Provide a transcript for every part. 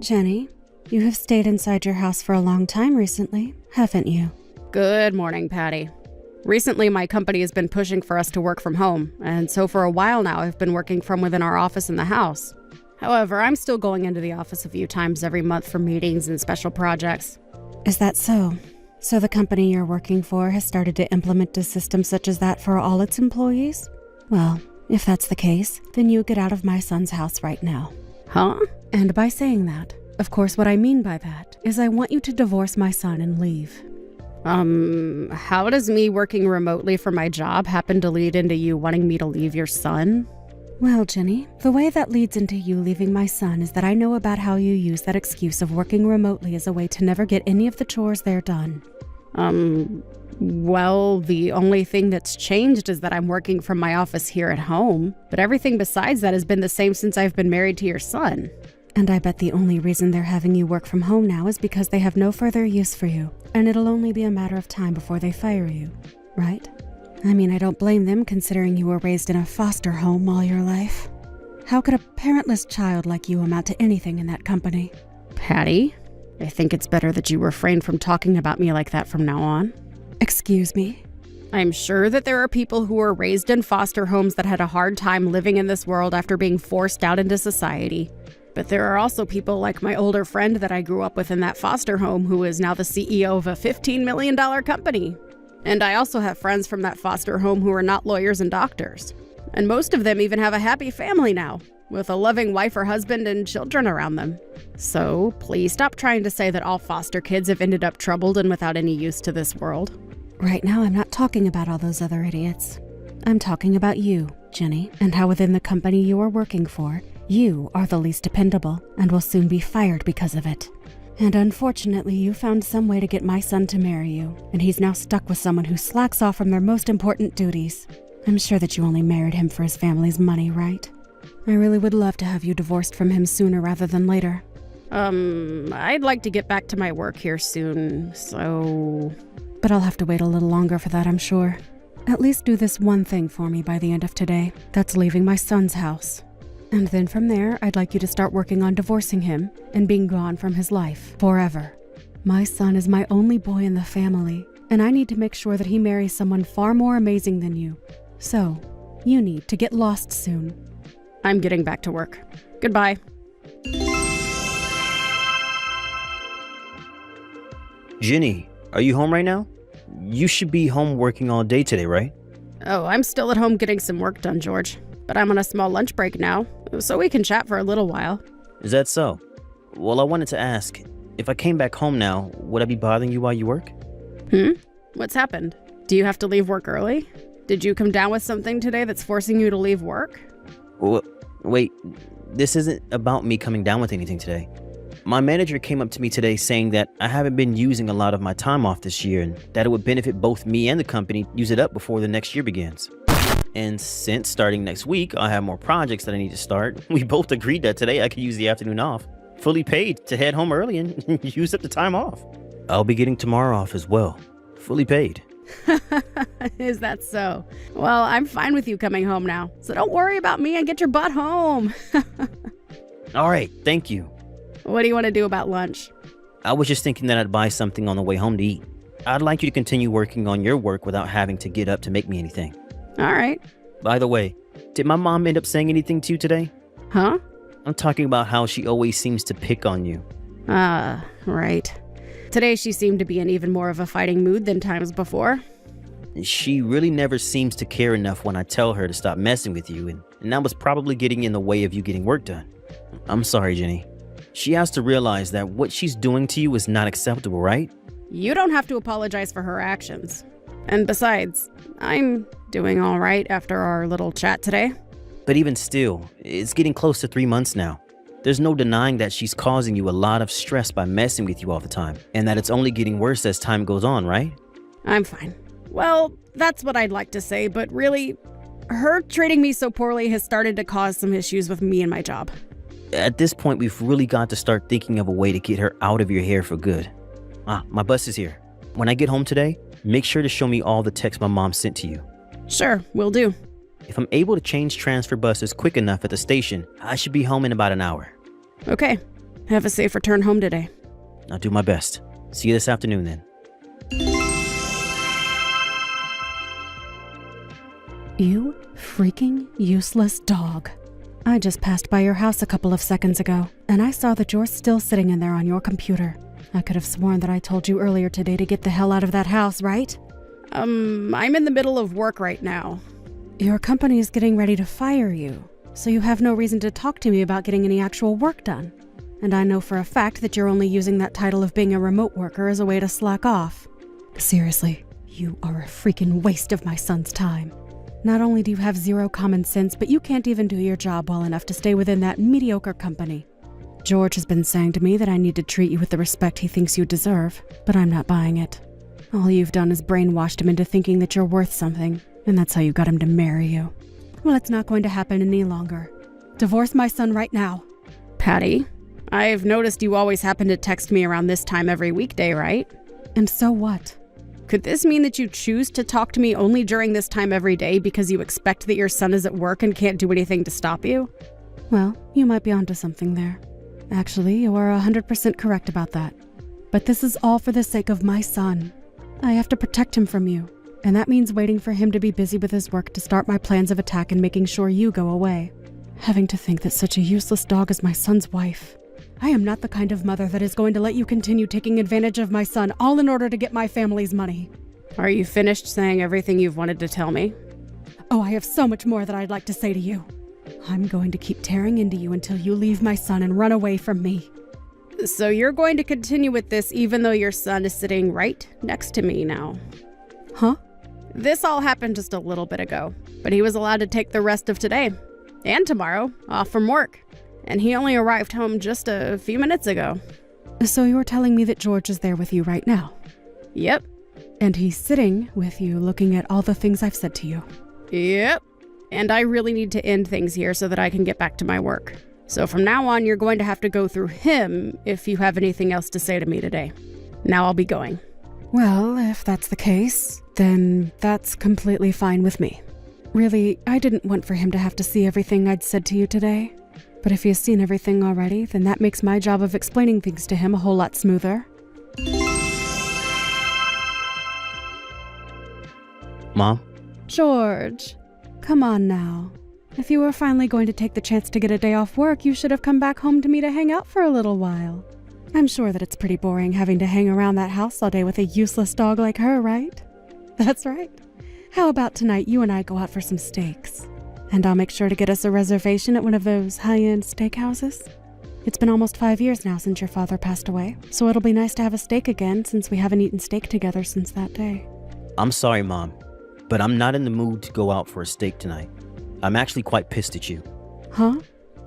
Jenny, you have stayed inside your house for a long time recently, haven't you? Good morning, Patty. Recently, my company has been pushing for us to work from home, and so for a while now I've been working from within our office in the house. However, I'm still going into the office a few times every month for meetings and special projects. Is that so? So the company you're working for has started to implement a system such as that for all its employees? Well, if that's the case, then you get out of my son's house right now. Huh? And by saying that, of course what I mean by that is I want you to divorce my son and leave. How does me working remotely for my job happen to lead into you wanting me to leave your son? Well, Jenny, the way that leads into you leaving my son is that I know about how you use that excuse of working remotely as a way to never get any of the chores there done. Well, the only thing that's changed is that I'm working from my office here at home, but everything besides that has been the same since I've been married to your son. And I bet the only reason they're having you work from home now is because they have no further use for you, and it'll only be a matter of time before they fire you, right? I mean, I don't blame them considering you were raised in a foster home all your life. How could a parentless child like you amount to anything in that company? Patty, I think it's better that you refrain from talking about me like that from now on. Excuse me? I'm sure that there are people who were raised in foster homes that had a hard time living in this world after being forced out into society. But there are also people like my older friend that I grew up with in that foster home who is now the CEO of a $15 million company. And I also have friends from that foster home who are not lawyers and doctors. And most of them even have a happy family now, with a loving wife or husband and children around them. So please stop trying to say that all foster kids have ended up troubled and without any use to this world. Right now, I'm not talking about all those other idiots. I'm talking about you, Jenny, and how within the company you are working for, you are the least dependable and will soon be fired because of it. And unfortunately, you found some way to get my son to marry you, and he's now stuck with someone who slacks off from their most important duties. I'm sure that you only married him for his family's money, right? I really would love to have you divorced from him sooner rather than later. I'd like to get back to my work here soon, so... But I'll have to wait a little longer for that, I'm sure. At least do this one thing for me by the end of today. That's leaving my son's house. And then from there, I'd like you to start working on divorcing him and being gone from his life forever. My son is my only boy in the family, and I need to make sure that he marries someone far more amazing than you. So, you need to get lost soon. I'm getting back to work. Goodbye. Jenny, are you home right now? You should be home working all day today, right? Oh, I'm still at home getting some work done, George. But I'm on a small lunch break now, so we can chat for a little while. Is that so? Well, I wanted to ask, if I came back home now, would I be bothering you while you work? What's happened? Do you have to leave work early? Did you come down with something today that's forcing you to leave work? Well, wait, this isn't about me coming down with anything today. My manager came up to me today saying that I haven't been using a lot of my time off this year and that it would benefit both me and the company to use it up before the next year begins. And since starting next week, I have more projects that I need to start, we both agreed that today I could use the afternoon off, fully paid, to head home early and use up the time off. I'll be getting tomorrow off as well, fully paid. Is that so? Well, I'm fine with you coming home now, so don't worry about me and get your butt home. All right, thank you. What do you want to do about lunch? I was just thinking that I'd buy something on the way home to eat. I'd like you to continue working on your work without having to get up to make me anything. All right. By the way, did my mom end up saying anything to you today? Huh? I'm talking about how she always seems to pick on you. Right. Today she seemed to be in even more of a fighting mood than times before. She really never seems to care enough when I tell her to stop messing with you, and that was probably getting in the way of you getting work done. I'm sorry, Jenny. She has to realize that what she's doing to you is not acceptable, right? You don't have to apologize for her actions. And besides, I'm doing all right after our little chat today. But even still, it's getting close to 3 months now. There's no denying that she's causing you a lot of stress by messing with you all the time, and that it's only getting worse as time goes on, right? I'm fine. Well, that's what I'd like to say, but really, her treating me so poorly has started to cause some issues with me and my job. At this point, we've really got to start thinking of a way to get her out of your hair for good. My bus is here. When I get home today, make sure to show me all the texts my mom sent to you. Sure, will do. If I'm able to change transfer buses quick enough at the station, I should be home in about an hour. Okay. Have a safe return home today. I'll do my best. See you this afternoon then. You freaking useless dog. I just passed by your house a couple of seconds ago, and I saw that you're still sitting in there on your computer. I could have sworn that I told you earlier today to get the hell out of that house, right? I'm in the middle of work right now. Your company is getting ready to fire you, so you have no reason to talk to me about getting any actual work done. And I know for a fact that you're only using that title of being a remote worker as a way to slack off. Seriously, you are a freaking waste of my son's time. Not only do you have zero common sense, but you can't even do your job well enough to stay within that mediocre company. George has been saying to me that I need to treat you with the respect he thinks you deserve, but I'm not buying it. All you've done is brainwashed him into thinking that you're worth something, and that's how you got him to marry you. Well, it's not going to happen any longer. Divorce my son right now. Patty, I've noticed you always happen to text me around this time every weekday, right? And so what? Could this mean that you choose to talk to me only during this time every day because you expect that your son is at work and can't do anything to stop you? Well, you might be onto something there. Actually, you are 100% correct about that. But this is all for the sake of my son. I have to protect him from you, and that means waiting for him to be busy with his work to start my plans of attack and making sure you go away. Having to think that such a useless dog is my son's wife. I am not the kind of mother that is going to let you continue taking advantage of my son, all in order to get my family's money. Are you finished saying everything you've wanted to tell me? Oh, I have so much more that I'd like to say to you. I'm going to keep tearing into you until you leave my son and run away from me. So you're going to continue with this even though your son is sitting right next to me now? Huh? This all happened just a little bit ago, but he was allowed to take the rest of today and tomorrow off from work. And he only arrived home just a few minutes ago. So you're telling me that George is there with you right now? Yep. And he's sitting with you looking at all the things I've said to you? Yep. And I really need to end things here so that I can get back to my work. So from now on, you're going to have to go through him if you have anything else to say to me today. Now I'll be going. Well, if that's the case, then that's completely fine with me. Really, I didn't want for him to have to see everything I'd said to you today. But if he has seen everything already, then that makes my job of explaining things to him a whole lot smoother. Mom? George, come on now. If you were finally going to take the chance to get a day off work, you should have come back home to me to hang out for a little while. I'm sure that it's pretty boring having to hang around that house all day with a useless dog like her, right? That's right. How about tonight you and I go out for some steaks? And I'll make sure to get us a reservation at one of those high-end steakhouses. It's been almost 5 years now since your father passed away, so it'll be nice to have a steak again since we haven't eaten steak together since that day. I'm sorry, Mom, but I'm not in the mood to go out for a steak tonight. I'm actually quite pissed at you. Huh?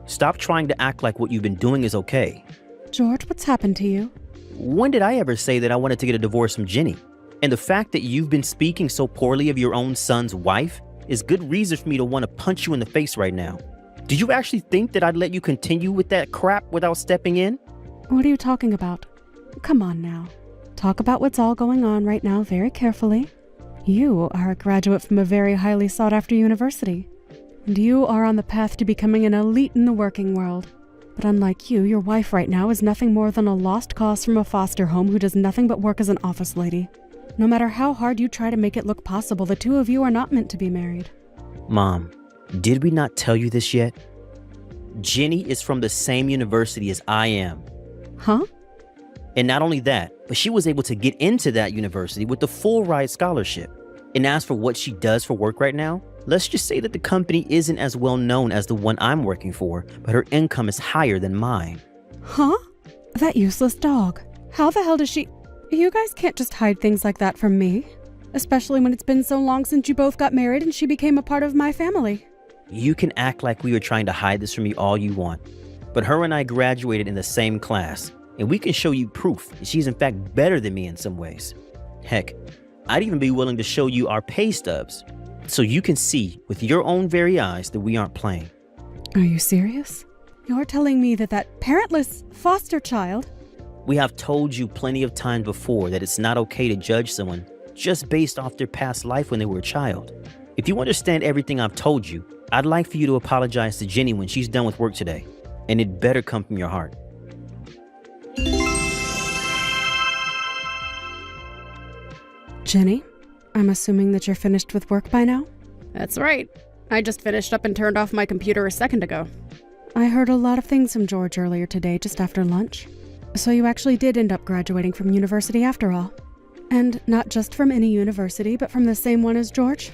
Stop trying to act like what you've been doing is okay. George, what's happened to you? When did I ever say that I wanted to get a divorce from Jenny? And the fact that you've been speaking so poorly of your own son's wife is good reason for me to want to punch you in the face right now. Do you actually think that I'd let you continue with that crap without stepping in? What are you talking about? Come on now. Talk about what's all going on right now very carefully. You are a graduate from a very highly sought-after university, and you are on the path to becoming an elite in the working world. But unlike you, your wife right now is nothing more than a lost cause from a foster home who does nothing but work as an office lady. No matter how hard you try to make it look possible, the two of you are not meant to be married. Mom, did we not tell you this yet? Jenny is from the same university as I am. Huh? And not only that, but she was able to get into that university with the full ride scholarship. And as for what she does for work right now, let's just say that the company isn't as well known as the one I'm working for, but her income is higher than mine. Huh? That useless dog. How the hell does she... You guys can't just hide things like that from me. Especially when it's been so long since you both got married and she became a part of my family. You can act like we were trying to hide this from me all you want. But her and I graduated in the same class, and we can show you proof that she's in fact better than me in some ways. Heck, I'd even be willing to show you our pay stubs, so you can see with your own very eyes that we aren't playing. Are you serious? You're telling me that that parentless foster child... We have told you plenty of times before that it's not okay to judge someone just based off their past life when they were a child. If you understand everything I've told you, I'd like for you to apologize to Jenny when she's done with work today, and it better come from your heart. Jenny, I'm assuming that you're finished with work by now? That's right. I just finished up and turned off my computer a second ago. I heard a lot of things from George earlier today just after lunch. So you actually did end up graduating from university after all. And not just from any university, but from the same one as George?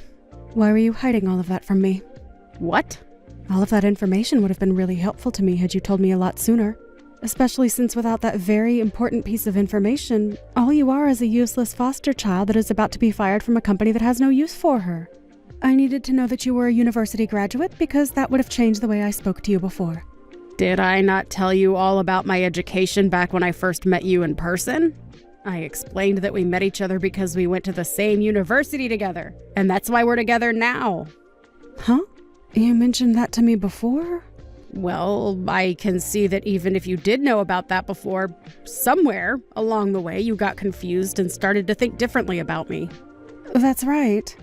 Why were you hiding all of that from me? What? All of that information would have been really helpful to me had you told me a lot sooner. Especially since without that very important piece of information, all you are is a useless foster child that is about to be fired from a company that has no use for her. I needed to know that you were a university graduate because that would have changed the way I spoke to you before. Did I not tell you all about my education back when I first met you in person? I explained that we met each other because we went to the same university together, and that's why we're together now. Huh? You mentioned that to me before? Well, I can see that even if you did know about that before, somewhere along the way you got confused and started to think differently about me. That's right.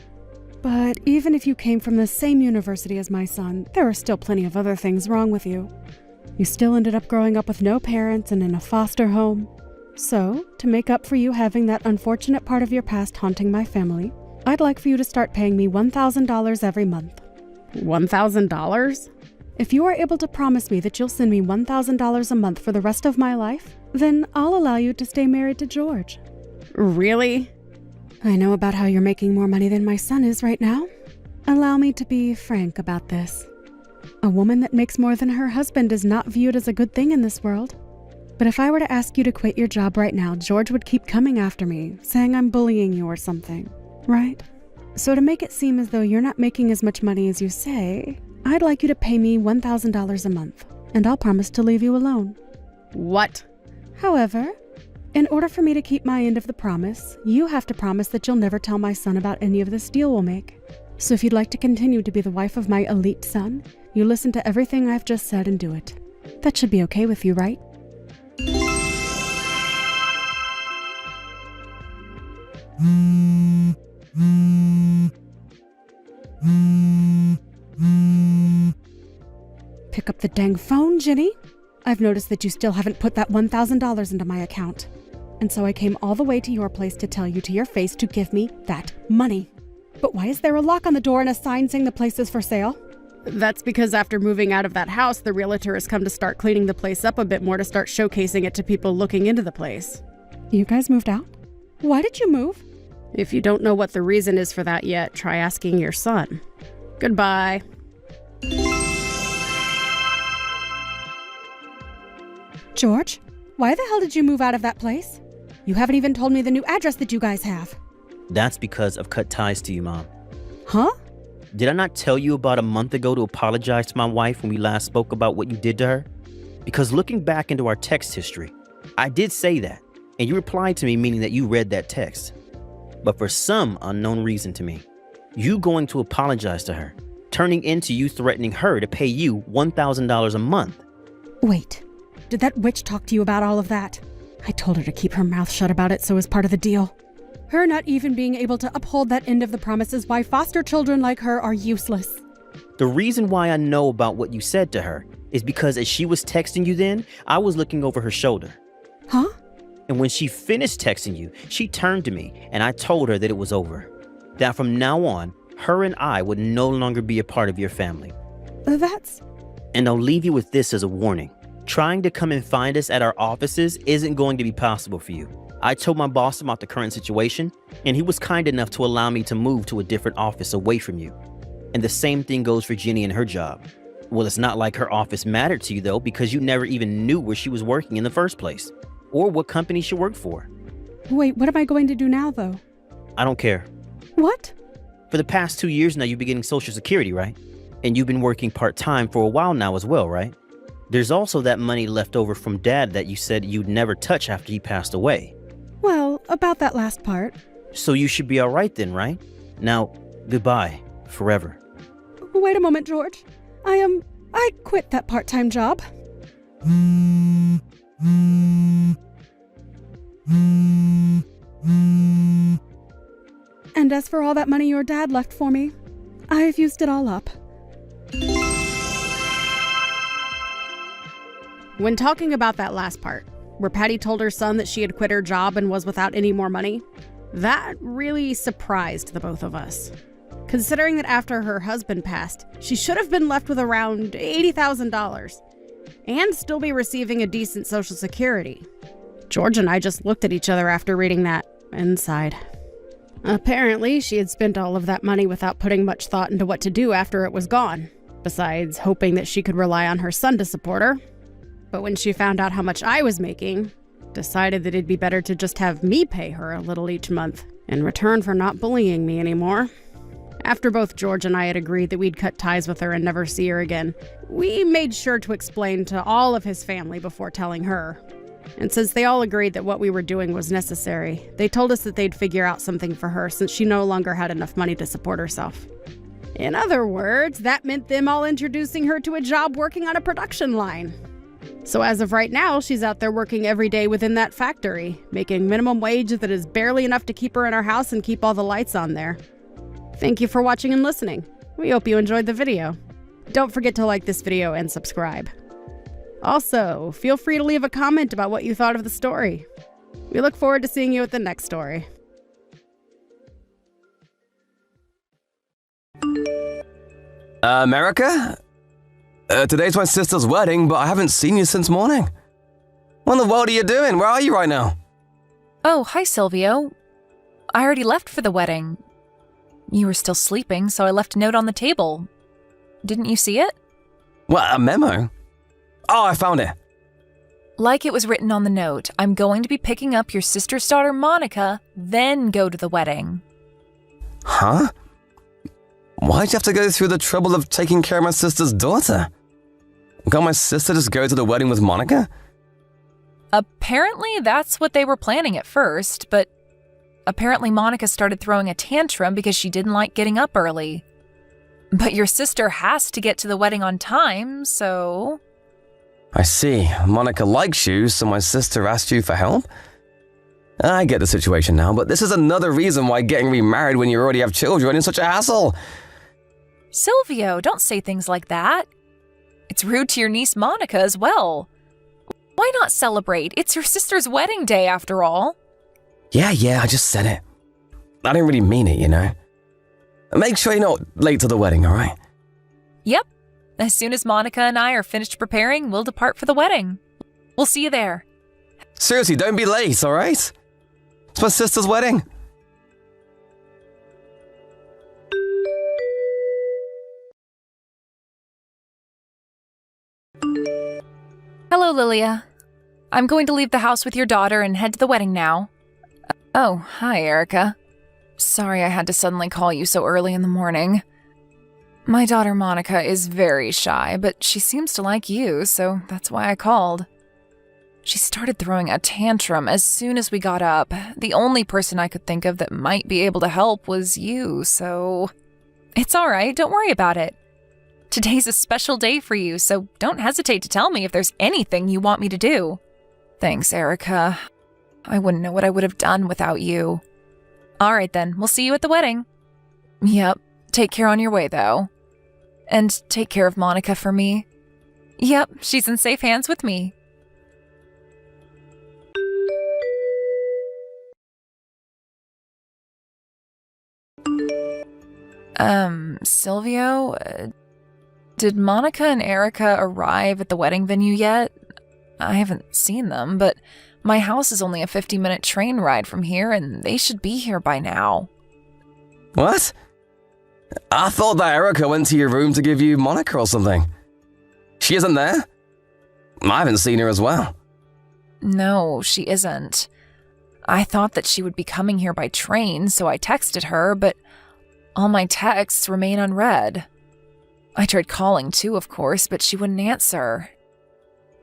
But even if you came from the same university as my son, there are still plenty of other things wrong with you. You still ended up growing up with no parents and in a foster home. So, to make up for you having that unfortunate part of your past haunting my family, I'd like for you to start paying me $1,000 every month. $1,000? If you are able to promise me that you'll send me $1,000 a month for the rest of my life, then I'll allow you to stay married to George. Really? I know about how you're making more money than my son is right now. Allow me to be frank about this. A woman that makes more than her husband is not viewed as a good thing in this world. But if I were to ask you to quit your job right now, George would keep coming after me, saying I'm bullying you or something, right? So to make it seem as though you're not making as much money as you say, I'd like you to pay me $1,000 a month, and I'll promise to leave you alone. What? However, in order for me to keep my end of the promise, you have to promise that you'll never tell my son about any of this deal we'll make. So if you'd like to continue to be the wife of my elite son, you listen to everything I've just said and do it. That should be okay with you, right? Pick up the dang phone, Jenny. I've noticed that you still haven't put that $1,000 into my account. And so I came all the way to your place to tell you to your face to give me that money. But why is there a lock on the door and a sign saying the place is for sale? That's because after moving out of that house, the realtor has come to start cleaning the place up a bit more to start showcasing it to people looking into the place. You guys moved out? Why did you move? If you don't know what the reason is for that yet, try asking your son. Goodbye. George, why the hell did you move out of that place? You haven't even told me the new address that you guys have. That's because I've cut ties to you, Mom. Huh? Did I not tell you about a month ago to apologize to my wife when we last spoke about what you did to her? Because looking back into our text history, I did say that, and you replied to me meaning that you read that text. But for some unknown reason to me, you going to apologize to her, turning into you threatening her to pay you $1,000 a month. Wait, did that witch talk to you about all of that? I told her to keep her mouth shut about it so as part of the deal. Her not even being able to uphold that end of the promise is why foster children like her are useless. The reason why I know about what you said to her is because as she was texting you then, I was looking over her shoulder. Huh? And when she finished texting you, she turned to me and I told her that it was over. That from now on, her and I would no longer be a part of your family. That's... And I'll leave you with this as a warning. Trying to come and find us at our offices isn't going to be possible for you. I told my boss about the current situation, and he was kind enough to allow me to move to a different office away from you. And the same thing goes for Jenny and her job. Well, it's not like her office mattered to you, though, because you never even knew where she was working in the first place, or what company she worked for. Wait, what am I going to do now, though? I don't care. What? For the past 2 years now, you've been getting Social Security, right? And you've been working part-time for a while now as well, right? There's also that money left over from Dad that you said you'd never touch after he passed away. Well, about that last part. So you should be all right then, right? Now, goodbye, forever. Wait a moment, George. I quit that part-time job. And as for all that money your dad left for me, I've used it all up. When talking about that last part, where Patty told her son that she had quit her job and was without any more money, That really surprised the both of us, considering that after her husband passed, she should have been left with around $80,000 and still be receiving a decent Social Security. George and I just looked at each other after reading that and sighed. Apparently, she had spent all of that money without putting much thought into what to do after it was gone, besides hoping that she could rely on her son to support her. But when she found out how much I was making, decided that it'd be better to just have me pay her a little each month in return for not bullying me anymore. After both George and I had agreed that we'd cut ties with her and never see her again, we made sure to explain to all of his family before telling her. And since they all agreed that what we were doing was necessary, they told us that they'd figure out something for her since she no longer had enough money to support herself. In other words, that meant them all introducing her to a job working on a production line. So as of right now, she's out there working every day within that factory, making minimum wage that is barely enough to keep her in her house and keep all the lights on there. Thank you for watching and listening. We hope you enjoyed the video. Don't forget to like this video and subscribe. Also, feel free to leave a comment about what you thought of the story. We look forward to seeing you at the next story. America? Today's my sister's wedding, but I haven't seen you since morning. What in the world are you doing? Where are you right now? Oh, hi, Silvio. I already left for the wedding. You were still sleeping, so I left a note on the table. Didn't you see it? What, a memo? Oh, I found it. Like it was written on the note, I'm going to be picking up your sister's daughter, Monica, then go to the wedding. Huh? Why'd you have to go through the trouble of taking care of my sister's daughter? Can't my sister just go to the wedding with Monica? Apparently, that's what they were planning at first, but apparently Monica started throwing a tantrum because she didn't like getting up early. But your sister has to get to the wedding on time, so... I see. Monica likes you, so my sister asked you for help? I get the situation now, but this is another reason why getting remarried when you already have children is such a hassle. Silvio, don't say things like that. It's rude to your niece Monica as well. Why not celebrate? It's your sister's wedding day, after all. Yeah, I just said it. I didn't really mean it, you know. Make sure you're not late to the wedding, alright? Yep. As soon as Monica and I are finished preparing, we'll depart for the wedding. We'll see you there. Seriously, don't be late, alright? It's my sister's wedding. Hello, Lilia. I'm going to leave the house with your daughter and head to the wedding now. Oh, hi, Erica. Sorry I had to suddenly call you so early in the morning. My daughter Monica is very shy, but she seems to like you, so that's why I called. She started throwing a tantrum as soon as we got up. The only person I could think of that might be able to help was you, so... It's alright, don't worry about it. Today's a special day for you, so don't hesitate to tell me if there's anything you want me to do. Thanks, Erica. I wouldn't know what I would have done without you. Alright then, we'll see you at the wedding. Yep, take care on your way though. And take care of Monica for me. Yep, she's in safe hands with me. Silvio, did Monica and Erica arrive at the wedding venue yet? I haven't seen them, but my house is only a 50-minute train ride from here, and they should be here by now. What? I thought that Erica went to your room to give you Monica or something. She isn't there? I haven't seen her as well. No, she isn't. I thought that she would be coming here by train, so I texted her, but all my texts remain unread. I tried calling too, of course, but she wouldn't answer.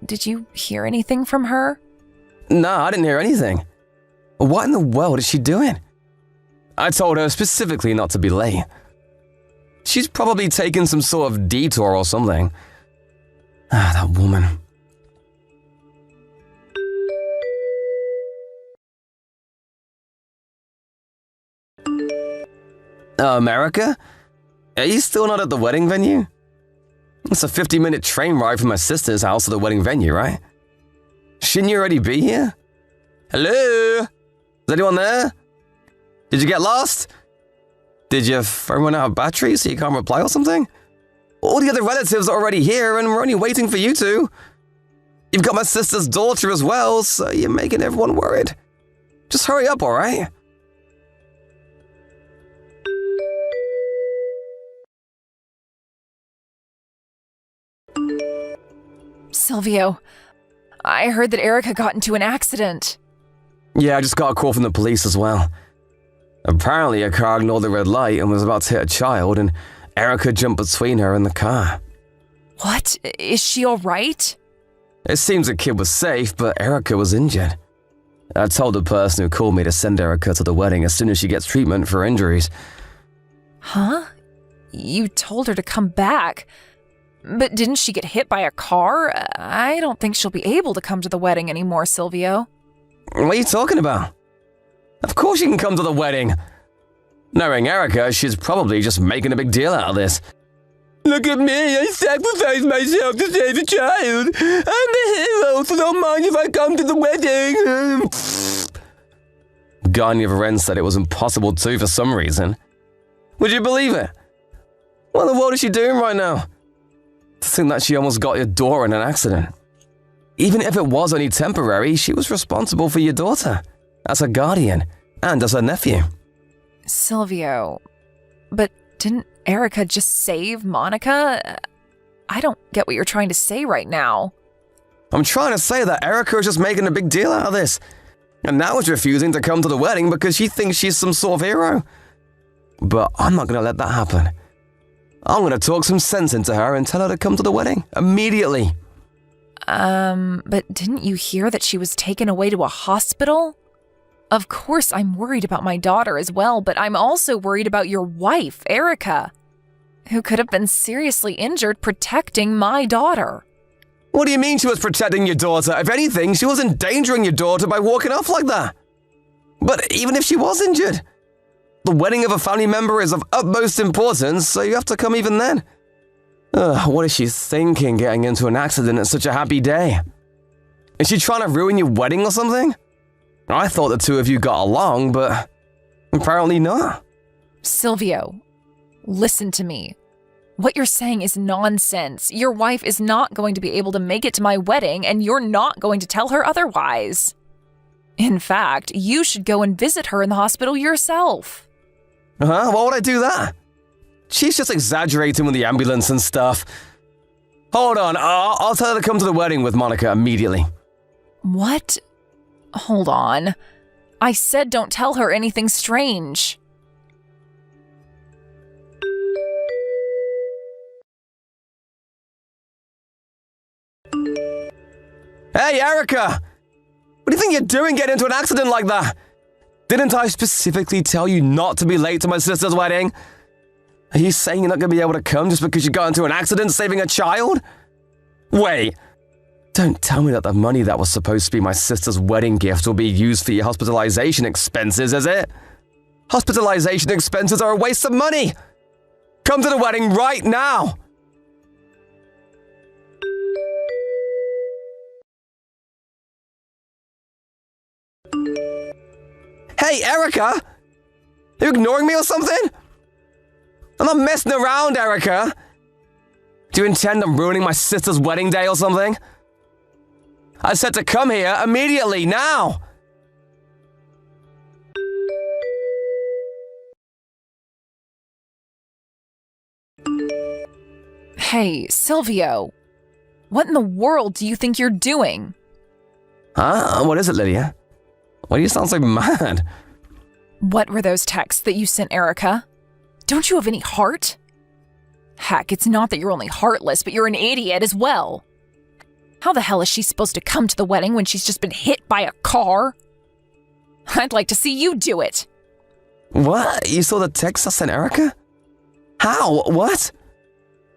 Did you hear anything from her? No, I didn't hear anything. What in the world is she doing? I told her specifically not to be late. She's probably taken some sort of detour or something. Ah, that woman. America? Are you still not at the wedding venue? It's a 50-minute train ride from my sister's house to the wedding venue, right? Shouldn't you already be here? Hello? Is anyone there? Did you get lost? Did your phone run out of battery so you can't reply or something? All the other relatives are already here and we're only waiting for you two. You've got my sister's daughter as well, so you're making everyone worried. Just hurry up, alright? Silvio, I heard that Erica got into an accident. Yeah, I just got a call from the police as well. Apparently, a car ignored the red light and was about to hit a child, and Erica jumped between her and the car. What? Is she all right? It seems the kid was safe, but Erica was injured. I told the person who called me to send Erica to the wedding as soon as she gets treatment for injuries. Huh? You told her to come back. But didn't she get hit by a car? I don't think she'll be able to come to the wedding anymore, Silvio. What are you talking about? Of course she can come to the wedding. Knowing Erica, she's probably just making a big deal out of this. Look at me, I sacrificed myself to save a child. I'm the hero, so don't mind if I come to the wedding. Guy on the other end said it was impossible to for some reason. Would you believe it? What in the world is she doing right now? To think that she almost got your daughter in an accident. Even if it was only temporary, she was responsible for your daughter, as her guardian, and as her nephew. Silvio, but didn't Erica just save Monica? I don't get what you're trying to say right now. I'm trying to say that Erica is just making a big deal out of this, and now is refusing to come to the wedding because she thinks she's some sort of hero. But I'm not going to let that happen. I'm going to talk some sense into her and tell her to come to the wedding immediately. But didn't you hear that she was taken away to a hospital? Of course, I'm worried about my daughter as well, but I'm also worried about your wife, Erica, who could have been seriously injured protecting my daughter. What do you mean she was protecting your daughter? If anything, she was endangering your daughter by walking off like that. But even if she was injured, the wedding of a family member is of utmost importance, so you have to come even then. What is she thinking getting into an accident at such a happy day? Is she trying to ruin your wedding or something? I thought the two of you got along, but apparently not. Silvio, listen to me. What you're saying is nonsense. Your wife is not going to be able to make it to my wedding, and you're not going to tell her otherwise. In fact, you should go and visit her in the hospital yourself. Why would I do that? She's just exaggerating with the ambulance and stuff. Hold on, I'll tell her to come to the wedding with Monica immediately. What? Hold on. I said don't tell her anything strange. Hey, Erica! What do you think you're doing getting into an accident like that? Didn't I specifically tell you not to be late to my sister's wedding? Are you saying you're not going to be able to come just because you got into an accident saving a child? Wait, don't tell me that the money that was supposed to be my sister's wedding gift will be used for your hospitalization expenses, is it? Hospitalization expenses are a waste of money! Come to the wedding right now! Hey, Erica! Are you ignoring me or something? I'm not messing around, Erica! Do you intend on ruining my sister's wedding day or something? I said to come here immediately, now! Hey, Silvio. What in the world do you think you're doing? Huh? What is it, Lydia? Why do you sound so mad? What were those texts that you sent Erica? Don't you have any heart? Heck, it's not that you're only heartless, but you're an idiot as well. How the hell is she supposed to come to the wedding when she's just been hit by a car? I'd like to see you do it. What? You saw the text I sent Erica? How? What?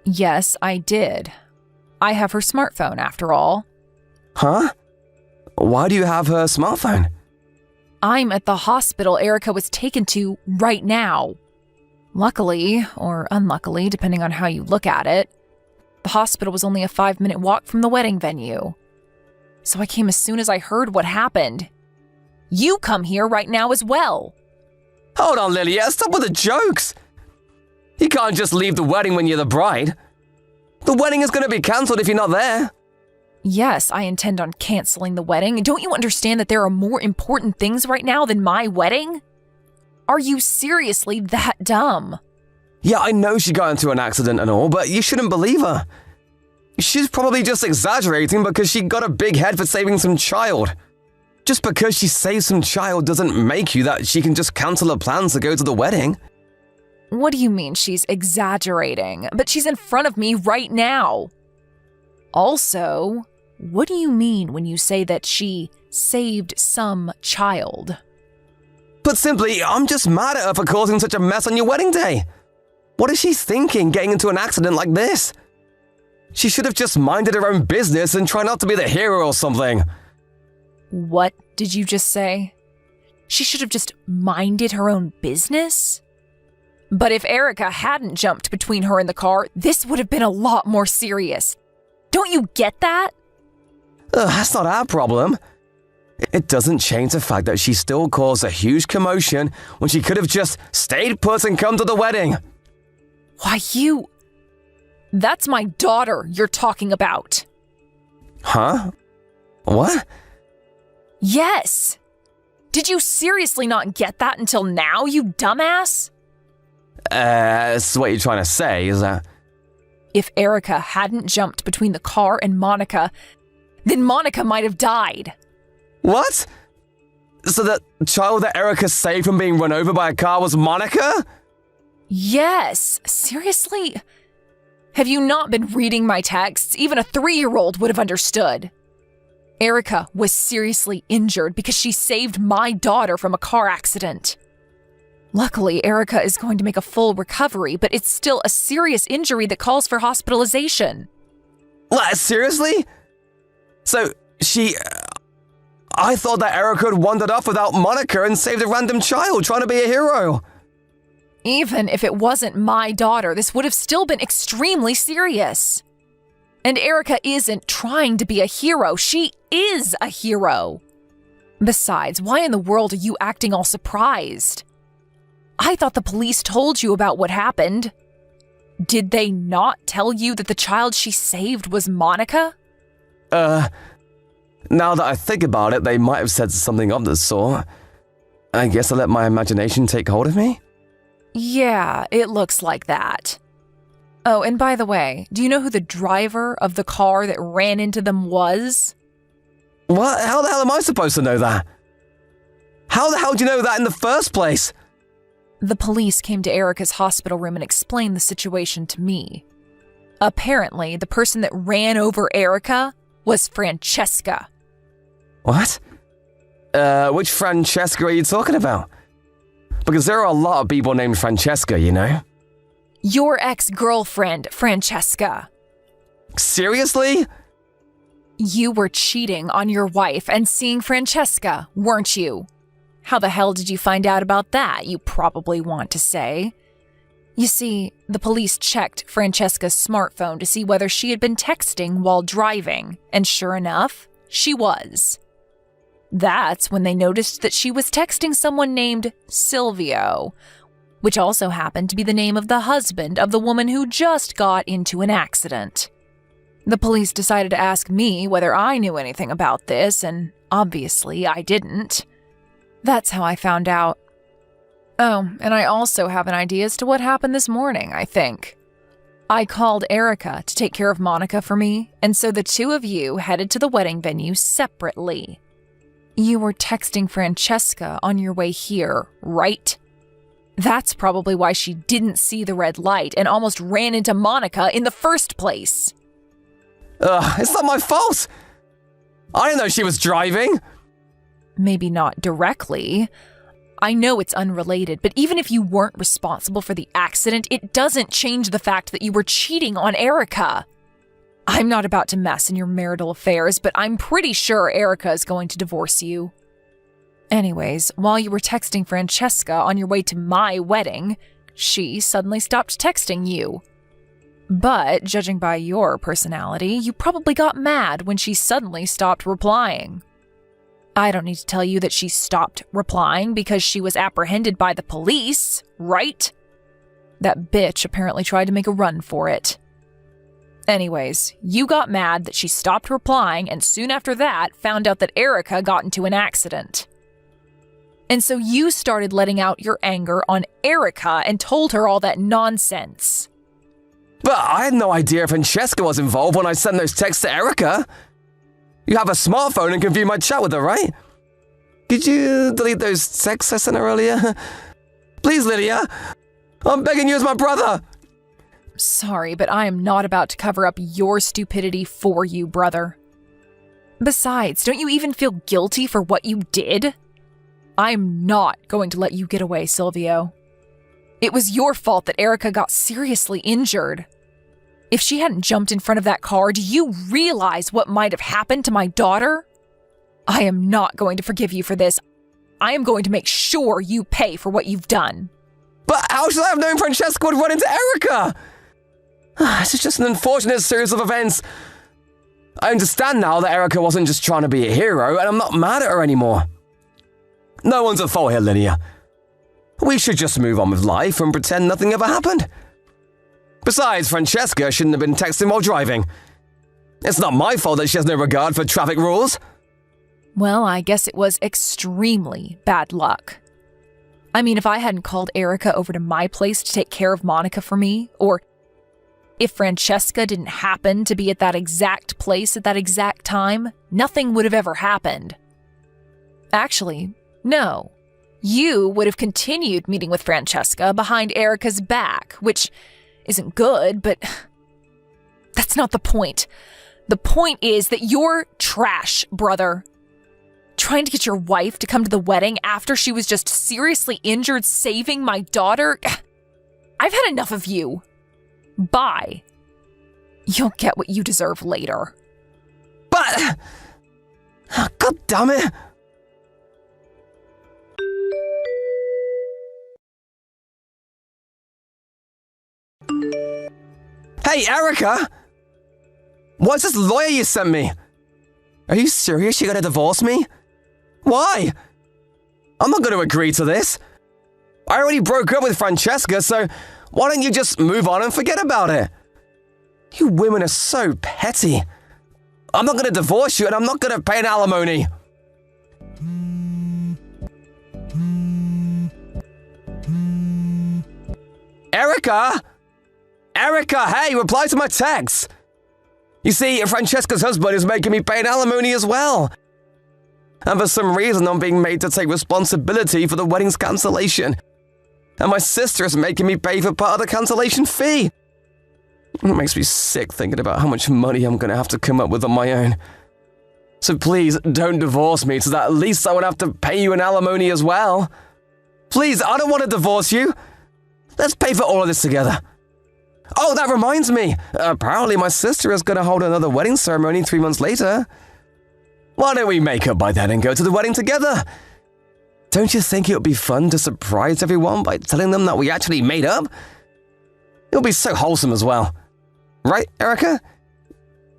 Yes, I did. I have her smartphone, after all. Huh? Why do you have her smartphone? I'm at the hospital Erica was taken to right now. Luckily, or unluckily, depending on how you look at it, the hospital was only a 5-minute walk from the wedding venue. So I came as soon as I heard what happened. You come here right now as well. Hold on, Lilia, stop with the jokes. You can't just leave the wedding when you're the bride. The wedding is going to be cancelled if you're not there. Yes, I intend on canceling the wedding. Don't you understand that there are more important things right now than my wedding? Are you seriously that dumb? Yeah, I know she got into an accident and all, but you shouldn't believe her. She's probably just exaggerating because she got a big head for saving some child. Just because she saved some child doesn't make you that she can just cancel her plans to go to the wedding. What do you mean she's exaggerating? But she's in front of me right now. Also, what do you mean when you say that she saved some child? Put simply, I'm just mad at her for causing such a mess on your wedding day. What is she thinking getting into an accident like this? She should have just minded her own business and tried not to be the hero or something. What did you just say? She should have just minded her own business? But if Erica hadn't jumped between her and the car, this would have been a lot more serious. Don't you get that? That's not our problem. It doesn't change the fact that she still caused a huge commotion when she could have just stayed put and come to the wedding. Why, That's my daughter you're talking about. Huh? What? Yes. Did you seriously not get that until now, you dumbass? So what you're trying to say is that... If Erica hadn't jumped between the car and Monica, then Monica might have died. What? So the child that Erica saved from being run over by a car was Monica? Yes. Seriously? Have you not been reading my texts? Even a 3-year-old would have understood. Erica was seriously injured because she saved my daughter from a car accident. Luckily, Erica is going to make a full recovery, but it's still a serious injury that calls for hospitalization. What, seriously? So, I thought that Erica had wandered off without Monica and saved a random child trying to be a hero. Even if it wasn't my daughter, this would have still been extremely serious. And Erica isn't trying to be a hero. She is a hero. Besides, why in the world are you acting all surprised? I thought the police told you about what happened. Did they not tell you that the child she saved was Monica? Now that I think about it, they might have said something of the sort. I guess I let my imagination take hold of me? Yeah, it looks like that. Oh, and by the way, do you know who the driver of the car that ran into them was? What? How the hell am I supposed to know that? How the hell do you know that in the first place? The police came to Erica's hospital room and explained the situation to me. Apparently, the person that ran over Erica was Francesca. What? Which Francesca are you talking about? Because there are a lot of people named Francesca, you know? Your ex-girlfriend, Francesca. Seriously? You were cheating on your wife and seeing Francesca, weren't you? How the hell did you find out about that, you probably want to say? You see, the police checked Francesca's smartphone to see whether she had been texting while driving, and sure enough, she was. That's when they noticed that she was texting someone named Silvio, which also happened to be the name of the husband of the woman who just got into an accident. The police decided to ask me whether I knew anything about this, and obviously I didn't. That's how I found out. Oh, and I also have an idea as to what happened this morning, I think. I called Erica to take care of Monica for me, and so the two of you headed to the wedding venue separately. You were texting Francesca on your way here, right? That's probably why she didn't see the red light and almost ran into Monica in the first place. It's not my fault. I didn't know she was driving. Maybe not directly. I know it's unrelated, but even if you weren't responsible for the accident, it doesn't change the fact that you were cheating on Erica. I'm not about to mess in your marital affairs, but I'm pretty sure Erica is going to divorce you. Anyways, while you were texting Francesca on your way to my wedding, she suddenly stopped texting you. But, judging by your personality, you probably got mad when she suddenly stopped replying. I don't need to tell you that she stopped replying because she was apprehended by the police, right? That bitch apparently tried to make a run for it. Anyways, you got mad that she stopped replying and soon after that found out that Erica got into an accident. And so you started letting out your anger on Erica and told her all that nonsense. But I had no idea Francesca was involved when I sent those texts to Erica. You have a smartphone and can view my chat with her, right? Could you delete those texts I sent her earlier? Please, Lydia. I'm begging you as my brother. Sorry, but I am not about to cover up your stupidity for you, brother. Besides, don't you even feel guilty for what you did? I'm not going to let you get away, Silvio. It was your fault that Erica got seriously injured. If she hadn't jumped in front of that car, do you realize what might have happened to my daughter? I am not going to forgive you for this. I am going to make sure you pay for what you've done. But how should I have known Francesca would run into Erica? This is just an unfortunate series of events. I understand now that Erica wasn't just trying to be a hero, and I'm not mad at her anymore. No one's at fault here, Lydia. We should just move on with life and pretend nothing ever happened. Besides, Francesca shouldn't have been texting while driving. It's not my fault that she has no regard for traffic rules. Well, I guess it was extremely bad luck. I mean, if I hadn't called Erica over to my place to take care of Monica for me, or if Francesca didn't happen to be at that exact place at that exact time, nothing would have ever happened. Actually, no. You would have continued meeting with Francesca behind Erica's back, which isn't good, but that's not the point. The point is that you're trash, brother. Trying to get your wife to come to the wedding after she was just seriously injured saving my daughter? I've had enough of you. Bye. You'll get what you deserve later. But... God damn it. Hey, Erica! What's this lawyer you sent me? Are you serious you're gonna divorce me? Why? I'm not gonna agree to this. I already broke up with Francesca, so why don't you just move on and forget about it? You women are so petty. I'm not gonna divorce you and I'm not gonna pay an alimony. Erica! Erica, hey, reply to my text! You see, Francesca's husband is making me pay an alimony as well. And for some reason, I'm being made to take responsibility for the wedding's cancellation. And my sister is making me pay for part of the cancellation fee. It makes me sick thinking about how much money I'm going to have to come up with on my own. So please, don't divorce me so that at least I won't have to pay you an alimony as well. Please, I don't want to divorce you. Let's pay for all of this together. Oh, that reminds me. Apparently my sister is going to hold another wedding ceremony 3 months later. Why don't we make up by then and go to the wedding together? Don't you think it would be fun to surprise everyone by telling them that we actually made up? It'll be so wholesome as well. Right, Erica?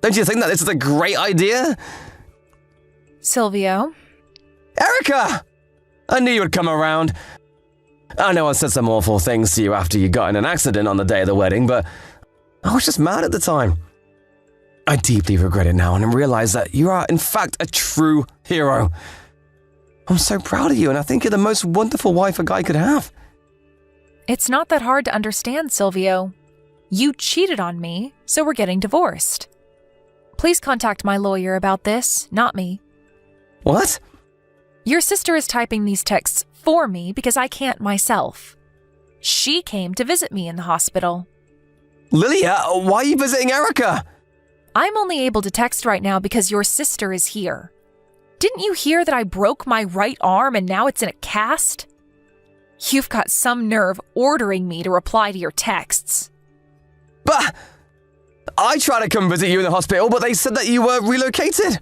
Don't you think that this is a great idea? Silvio? Erica! I knew you would come around. I know I said some awful things to you after you got in an accident on the day of the wedding, but I was just mad at the time. I deeply regret it now and realize that you are, in fact, a true hero. I'm so proud of you, and I think you're the most wonderful wife a guy could have. It's not that hard to understand, Silvio. You cheated on me, so we're getting divorced. Please contact my lawyer about this, not me. What? Your sister is typing these texts for me because I can't myself. She came to visit me in the hospital. Lilia, why are you visiting Erica? I'm only able to text right now because your sister is here. Didn't you hear that I broke my right arm and now it's in a cast? You've got some nerve ordering me to reply to your texts. But I tried to come visit you in the hospital, but they said that you were relocated.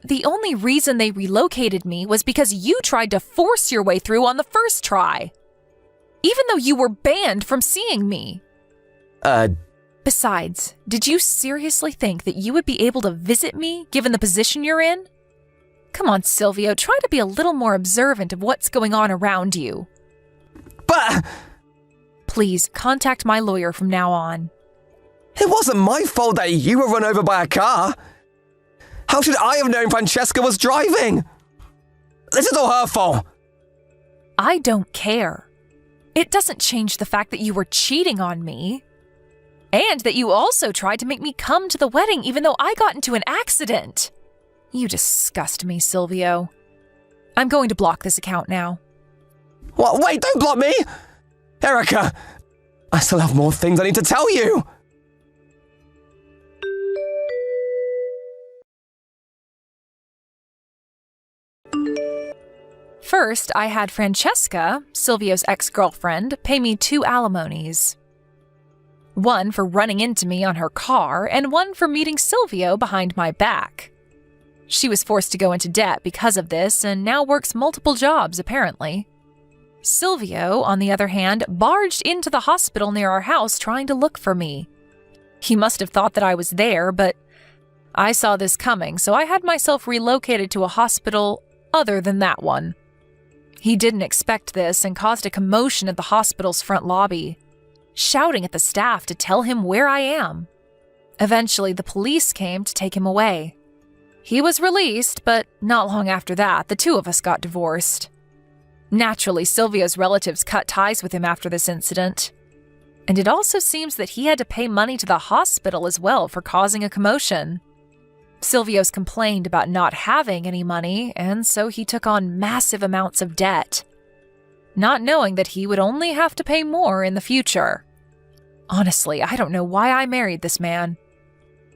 The only reason they relocated me was because you tried to force your way through on the first try. Even though you were banned from seeing me. Besides, did you seriously think that you would be able to visit me given the position you're in? Come on, Silvio, try to be a little more observant of what's going on around you. But Please, contact my lawyer from now on. it wasn't my fault that you were run over by a car. How should I have known Francesca was driving? This is all her fault. I don't care. It doesn't change the fact that you were cheating on me. And that you also tried to make me come to the wedding even though I got into an accident. You disgust me, Silvio. I'm going to block this account now. What? Wait, don't block me! Erica, I still have more things I need to tell you. First, I had Francesca, Silvio's ex-girlfriend, pay me 2 alimonies. One for running into me on her car, and one for meeting Silvio behind my back. She was forced to go into debt because of this and now works multiple jobs, apparently. Silvio, on the other hand, barged into the hospital near our house trying to look for me. He must have thought that I was there, but I saw this coming, so I had myself relocated to a hospital other than that one. He didn't expect this and caused a commotion at the hospital's front lobby, shouting at the staff to tell him where I am. Eventually, the police came to take him away. He was released, but not long after that, the 2 of us got divorced. Naturally, Silvio's relatives cut ties with him after this incident. And it also seems that he had to pay money to the hospital as well for causing a commotion. Silvio's complained about not having any money, and so he took on massive amounts of debt, not knowing that he would only have to pay more in the future. Honestly, I don't know why I married this man.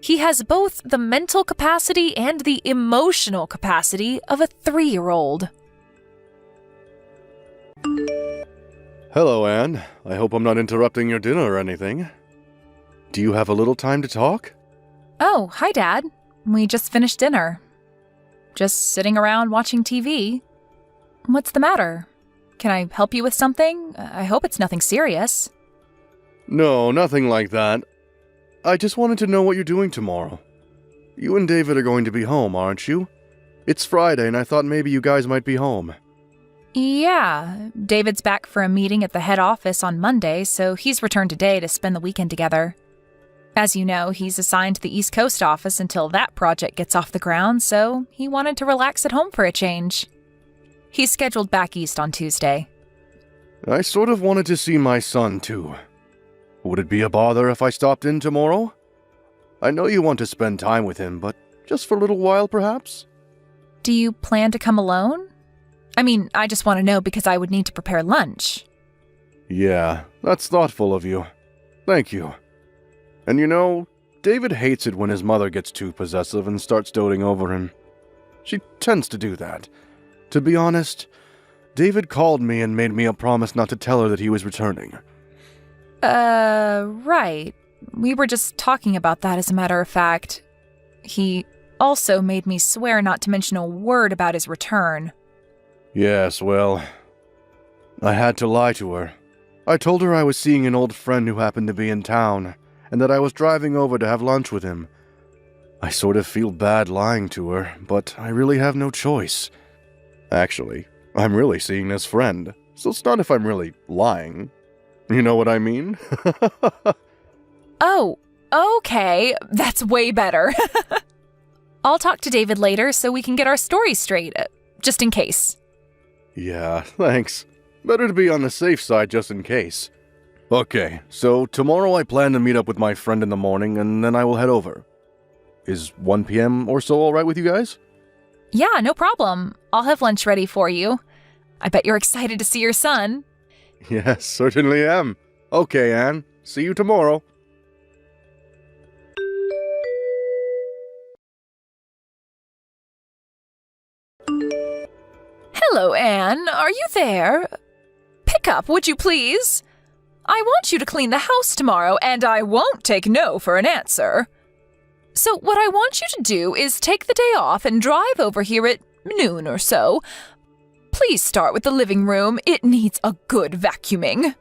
He has both the mental capacity and the emotional capacity of a 3-year-old. Hello, Anne. I hope I'm not interrupting your dinner or anything. Do you have a little time to talk? Oh, hi, Dad. We just finished dinner. Just sitting around watching TV. What's the matter? Can I help you with something? I hope it's nothing serious. No, nothing like that. I just wanted to know what you're doing tomorrow. You and David are going to be home, aren't you? It's Friday, and I thought maybe you guys might be home. Yeah, David's back for a meeting at the head office on Monday, so he's returned today to spend the weekend together. As you know, he's assigned to the East Coast office until that project gets off the ground, so he wanted to relax at home for a change. He's scheduled back east on Tuesday. I sort of wanted to see my son, too. Would it be a bother if I stopped in tomorrow? I know you want to spend time with him, but just for a little while, perhaps? Do you plan to come alone? I mean, I just want to know because I would need to prepare lunch. Yeah, that's thoughtful of you. Thank you. And you know, David hates it when his mother gets too possessive and starts doting over him. She tends to do that. To be honest, David called me and made me a promise not to tell her that he was returning. Right. We were just talking about that, as a matter of fact. He also made me swear not to mention a word about his return. Yes, well, I had to lie to her. I told her I was seeing an old friend who happened to be in town, and that I was driving over to have lunch with him. I sort of feel bad lying to her, but I really have no choice. Actually, I'm really seeing this friend, so it's not if I'm really lying. You know what I mean? Oh, okay. That's way better. I'll talk to David later so we can get our story straight, just in case. Yeah, thanks. Better to be on the safe side just in case. Okay, so tomorrow I plan to meet up with my friend in the morning, and then I will head over. Is 1 p.m. or so alright with you guys? Yeah, no problem. I'll have lunch ready for you. I bet you're excited to see your son. Yes, certainly am. Okay, Anne. See you tomorrow. Hello, Anne. Are you there? Pick up, would you please? I want you to clean the house tomorrow, and I won't take no for an answer. So what I want you to do is take the day off and drive over here at noon or so. Please start with the living room. It needs a good vacuuming.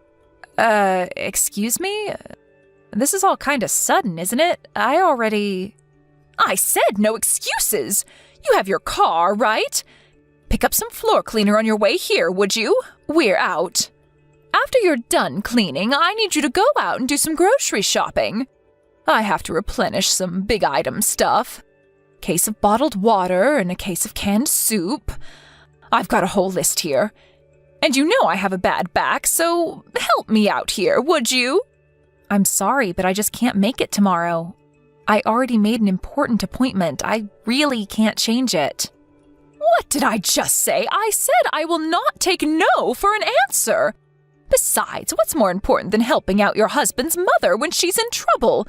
Excuse me? This is all kind of sudden, isn't it? I said no excuses. You have your car, right? Pick up some floor cleaner on your way here, would you? We're out. After you're done cleaning, I need you to go out and do some grocery shopping. I have to replenish some big item stuff. Case of bottled water and a case of canned soup. I've got a whole list here. And you know I have a bad back, so help me out here, would you? I'm sorry, but I just can't make it tomorrow. I already made an important appointment. I really can't change it. What did I just say? I said I will not take no for an answer. Besides, what's more important than helping out your husband's mother when she's in trouble?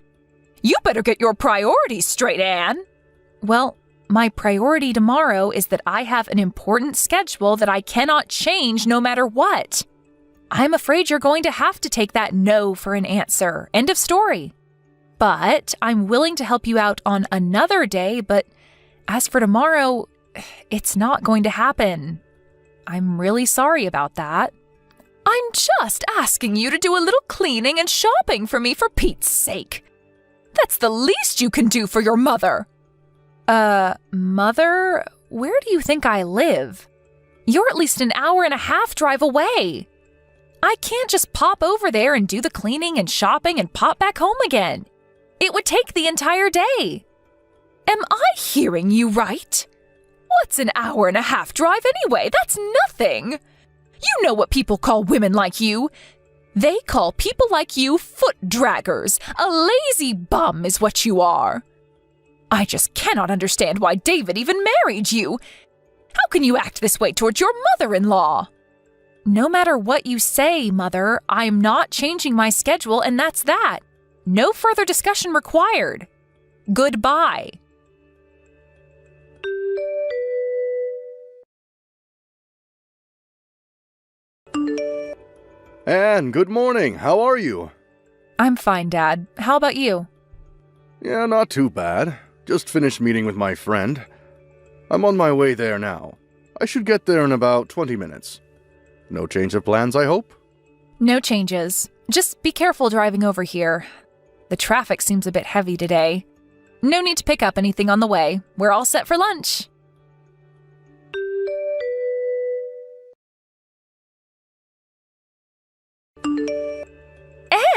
You better get your priorities straight, Anne. Well, my priority tomorrow is that I have an important schedule that I cannot change no matter what. I'm afraid you're going to have to take that no for an answer. End of story. But I'm willing to help you out on another day, but as for tomorrow, it's not going to happen. I'm really sorry about that. I'm just asking you to do a little cleaning and shopping for me for Pete's sake. That's the least you can do for your mother. Mother? Where do you think I live? You're at least an hour and a half drive away. I can't just pop over there and do the cleaning and shopping and pop back home again. It would take the entire day. Am I hearing you right? What's an hour and a half drive anyway? That's nothing. You know what people call women like you. They call people like you foot draggers. A lazy bum is what you are. I just cannot understand why David even married you. How can you act this way towards your mother-in-law? No matter what you say, Mother, I'm not changing my schedule, and that's that. No further discussion required. Goodbye. Anne, good morning. How are you? I'm fine, Dad. How about you? Yeah, not too bad. Just finished meeting with my friend. I'm on my way there now. I should get there in about 20 minutes. No change of plans, I hope? No changes. Just be careful driving over here. The traffic seems a bit heavy today. No need to pick up anything on the way. We're all set for lunch.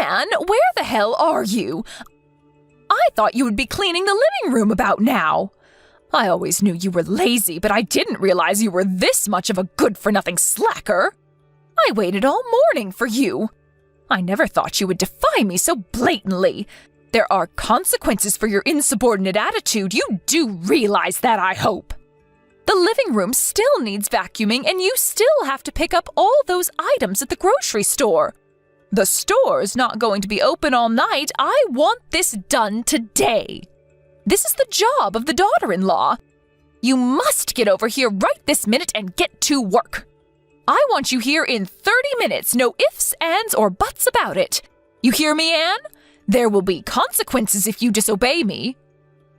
Anne, where the hell are you? I thought you would be cleaning the living room about now. I always knew you were lazy, but I didn't realize you were this much of a good-for-nothing slacker. I waited all morning for you. I never thought you would defy me so blatantly. There are consequences for your insubordinate attitude. You do realize that, I hope. The living room still needs vacuuming, and you still have to pick up all those items at the grocery store. The store's not going to be open all night. I want this done today. This is the job of the daughter-in-law. You must get over here right this minute and get to work. I want you here in 30 minutes. No ifs, ands, or buts about it. You hear me, Anne? There will be consequences if you disobey me.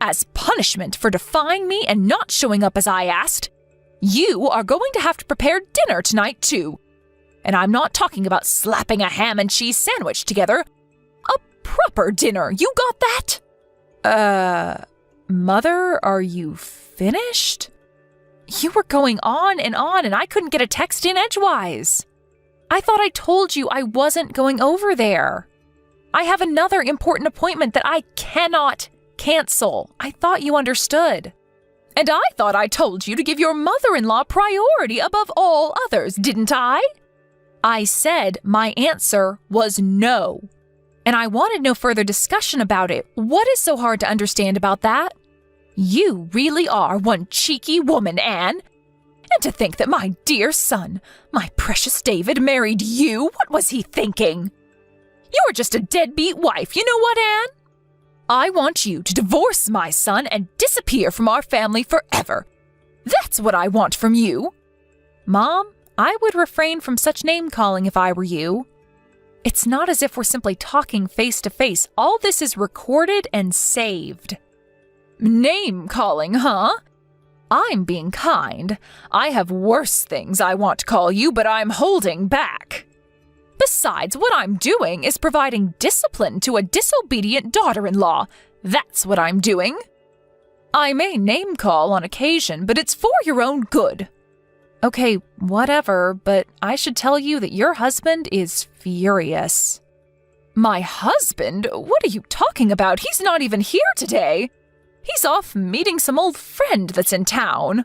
As punishment for defying me and not showing up as I asked, you are going to have to prepare dinner tonight, too. And I'm not talking about slapping a ham and cheese sandwich together. A proper dinner. You got that? Mother, are you finished? You were going on, and I couldn't get a text in edgewise. I thought I told you I wasn't going over there. I have another important appointment that I cannot cancel. I thought you understood. And I thought I told you to give your mother-in-law priority above all others, didn't I? I said my answer was no. And I wanted no further discussion about it. What is so hard to understand about that? You really are one cheeky woman, Anne. And to think that my dear son, my precious David, married you, what was he thinking? You're just a deadbeat wife, you know what, Anne? I want you to divorce my son and disappear from our family forever. That's what I want from you. Mom, I would refrain from such name-calling if I were you. It's not as if we're simply talking face-to-face. All this is recorded and saved. Name-calling, huh? I'm being kind. I have worse things I want to call you, but I'm holding back. Besides, what I'm doing is providing discipline to a disobedient daughter-in-law. That's what I'm doing. I may name call on occasion, but it's for your own good. Okay, whatever, but I should tell you that your husband is furious. My husband? What are you talking about? He's not even here today. He's off meeting some old friend that's in town.